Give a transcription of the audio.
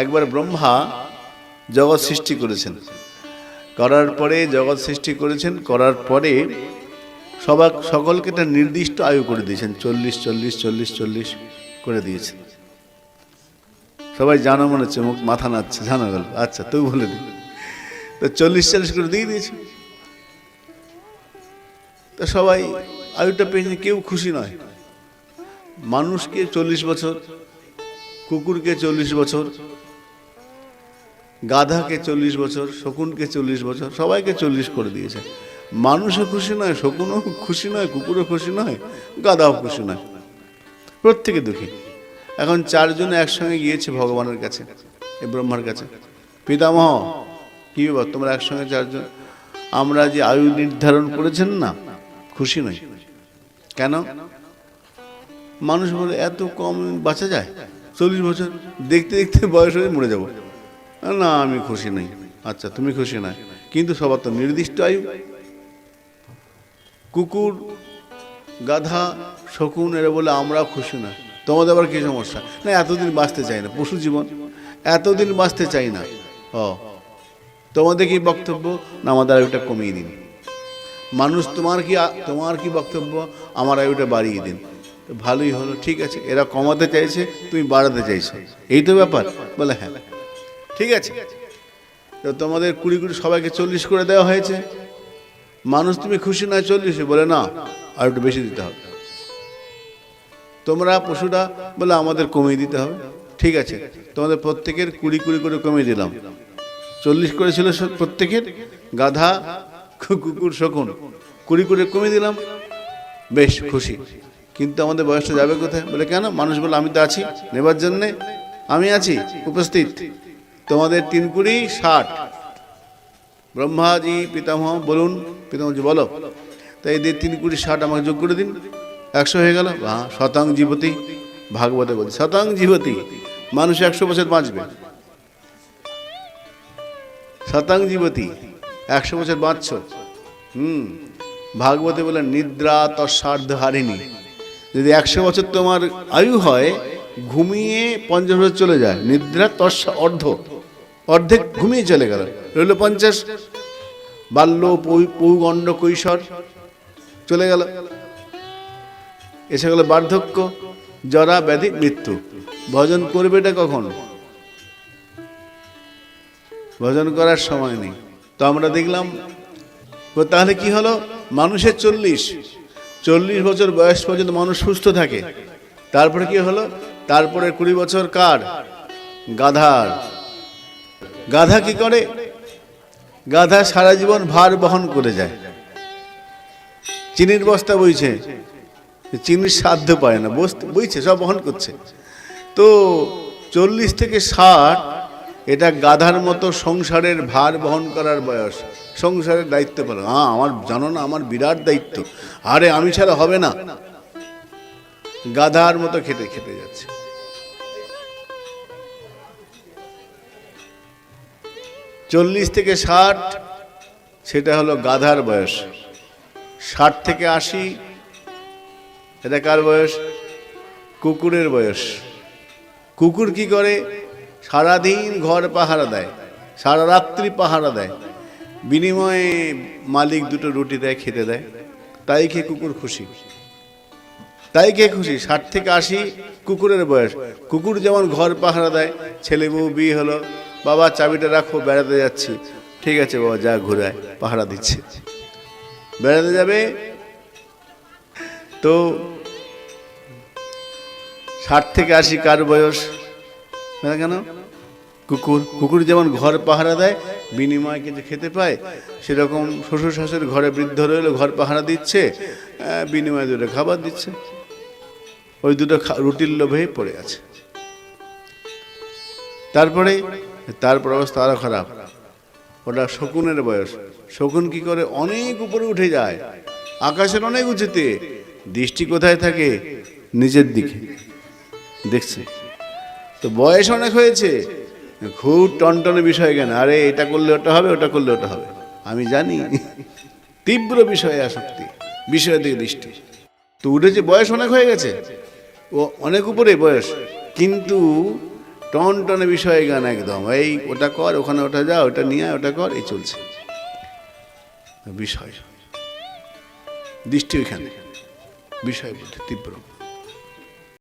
একবার ব্রহ্মা জগৎ সৃষ্টি করেছেন, করার পরে জগৎ সৃষ্টি করেছেন, করার পরে সকলকে একটা নির্দিষ্ট আয়ু করে দিয়েছেন, 40 করে দিয়েছেন। সবাই জানো মনে হচ্ছে, মুখ মাথা নাচ্ছে, জানা গেল। আচ্ছা, তুই বলে দি তো 40 করে দিয়ে দিয়েছে। তা সবাই আয়ুটা পেয়েছে, কেউ খুশি নয়। মানুষকে 40 বছর, কুকুরকে 40 বছর, গাধাকে 40 বছর, শকুনকে 40 বছর, সবাইকে 40 করে দিয়েছে। মানুষও খুশি নয়, শকুনও খুশি নয়, কুকুরও খুশি নয়, গাধাও খুশি নয়, প্রত্যেকে দুঃখী। এখন 4 জন একসঙ্গে গিয়েছে ভগবানের কাছে, এই ব্রহ্মার কাছে। পিতামহ, কি ব্যাপার তোমরা একসঙ্গে 4 জন? আমরা যে আয়ু নির্ধারণ করেছেন না, খুশি নই। কেন? মানুষ বলে এত কম বাঁচা যায়, 40 বছর, দেখতে দেখতে বয়স হয়ে মরে যাব। না, আমি খুশি নই। আচ্ছা, তুমি খুশি নয়, কিন্তু সবার তো নির্দিষ্ট আয়ু। কুকুর, গাধা, শকুন এরা বলে আমরা খুশি না। তোমাদের আবার কি সমস্যা? না, এতদিন বাঁচতে চাই না, পশু জীবন, এতদিন বাঁচতে চাই না। তোমাদের কি বক্তব্য? না, আমাদের আয়ুটা কমিয়ে দিন। মানুষ, তোমার কি বক্তব্য? আমার আয়ুটা বাড়িয়ে দিন। ভালোই হলো, ঠিক আছে, এরা কমাতে চাইছে, তুমি বাড়াতে চাইছো, এই তো ব্যাপার। বলে হ্যাঁ, ঠিক আছে। তো তোমাদের 20 সবাইকে 40 করে দেওয়া হয়েছে। মানুষ, তুমি খুশি নয় 40? বলে না, আর একটু বেশি দিতে হবে। তোমরা পশুরা বলে আমাদের কমিয়ে দিতে হবে। ঠিক আছে, তোমাদের প্রত্যেকের 20 করে কমিয়ে দিলাম। 40 করেছিল প্রত্যেকের, গাধা, কুকুর, শকুন, 20 করে কমিয়ে দিলাম। বেশ খুশি, কিন্তু আমাদের বয়সটা যাবে কোথায়? বলে কেন? মানুষ বলে আমি তো আছি নেবার জন্যে, আমি আছি উপস্থিত। তোমাদের 3 20 60। ব্রহ্মাজি, পিতামহ বলুন। পিতামহজি বলো। তাই এদের 3 20 60 আমাকে যোগ করে দিন, 100 হয়ে গেল। শতাং জীবতি, ভাগবতে বলছে শতাং জীবতি, মানুষ 100 বছর বাঁচবে। শতাং জীবতি, 100 বছর বাঁচছ। ভাগবতে বলে নিদ্রা তস্বার্ধ হারিণী। যদি 100 বছর তোমার আয়ু হয়, ঘুমিয়ে 50 বছর চলে যায়, নিদ্রা অর্ধেক ঘুমিয়ে চলে গেল, রইল 50। বাল্য, পৌগণ্ড, কৈশোর চলে গেল, এসে গেল বার্ধক্য, জরা, ব্যাধি, মৃত্যু। ভজন করবে এটা কখন? ভজন করার সময় নেই। তো আমরা দেখলাম, তাহলে কি হলো? মানুষের 40 বছর বয়স পর্যন্ত মানুষ সুস্থ থাকে। তারপরে কি হলো? তারপরে 20 বছর কার? গাধার। গাধা কি করে? গাধা সারা জীবন ভার বহন করে যায়, চিনির বস্তা বইছে, চিনির সাধ্য পায় না, বইছে, সব বহন করছে। তো 40 থেকে 60 এটা গাধার মতো সংসারের ভার বহন করার বয়স, সংসারের দায়িত্ব পালন। আমার জানো না, আমার বিরাট দায়িত্ব, আরে আমি ছাড়া হবে না। গাধার মতো খেটে খেটে যাচ্ছে। 40 থেকে 60 সেটা হলো গাধার বয়স। 60 থেকে 80 এটা কার বয়স? কুকুরের বয়স। কুকুর কি করে? সারাদিন ঘর পাহারা দেয়, সারা রাত্রি পাহারা দেয়, বিনিময়ে মালিক 2টো রুটি দেয়, খেতে দেয়, তাই খেয়ে কুকুর খুশি, তাই খেয়ে খুশি। 60 থেকে 80 কুকুরের বয়স। কুকুর যেমন ঘর পাহারা দেয়, ছেলে বউ বিয়ে হলো, বাবা চাবিটা রাখো, বেড়াতে যাচ্ছি। ঠিক আছে বাবা, যা, ঘুরায়, পাহারা দিচ্ছে, বেড়াতে যাবে। তো 60 থেকে 80 কার বয়স? কেন? কুকুর যেমন ঘর পাহারা দেয়, বিনিময়ে কিছু খেতে পায়, সেরকম শ্বশুর শাশুড়ির ঘরে বৃদ্ধ রইল, ঘর পাহারা দিচ্ছে, বিনিময়ে 2টো খাবার দিচ্ছে, ওই 2টো রুটির লোভে পড়ে আছে। তারপর অবস্থা আরো খারাপ। ওটা শকুনের বয়স। শকুন কি করে? অনেক উপরে উঠে যায়, আকাশের অনেক উঁচুতে, দৃষ্টি কোথায় থাকে? নিচের দিকে দেখছে। তো বয়স অনেক হয়েছে, খুব টনটনে বিষয় জ্ঞান, আরে এটা করলে ওটা হবে, ওটা করলে ওটা হবে, আমি জানি, তীব্র বিষয়ে আসক্তি, বিষয়ের দিকে দৃষ্টি। তো উঠেছে, বয়স অনেক হয়ে গেছে, ও অনেক উপরে বয়স, কিন্তু টন টনে বিষয় জ্ঞান একদম, এই ওটা কর, ওখানে ওটা যা, ওটা নিয়ে আয়, ওটা কর, এই চলছে বিষয়। দৃষ্টি ওইখানে, বিষয় বুদ্ধি তীব্র।